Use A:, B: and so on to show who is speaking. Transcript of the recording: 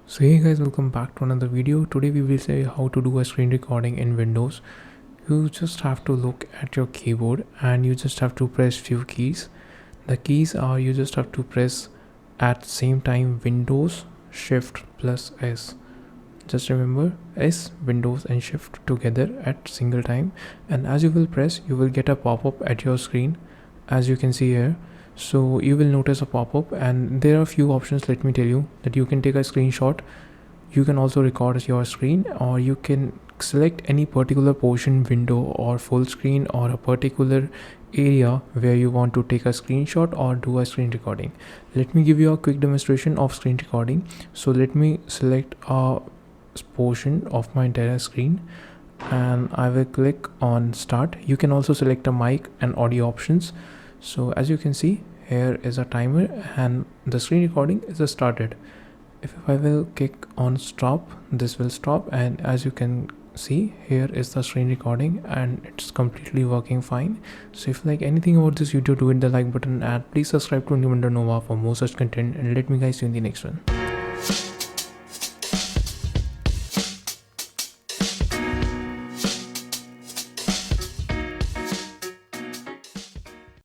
A: So hey guys, welcome back to another video. Today we will say how to do a screen recording in Windows. You just have to look at your keyboard and you just have to press few keys. The keys are you just have to press at same time Windows Shift plus S. Just remember S, Windows and Shift together at single time, and as you will press you will get a pop-up at your screen as you can see here. So you will notice a pop-up and there are a few options. Let me tell you that you can take a screenshot, you can also record your screen, or you can select any particular portion, window or full screen, or a particular area where you want to take a screenshot or do a screen recording. Let me give you a quick demonstration of screen recording. So let me select a portion of my entire screen and I will click on start. You can also select a mic and audio options. So as you can see, here is a timer and the screen recording is started. If I will click on stop, this will stop, and as you can see, here is the screen recording and it's completely working fine. So if you like anything about this video, do hit the like button and please subscribe to Nova for more such content, and let me guys see you in the next one.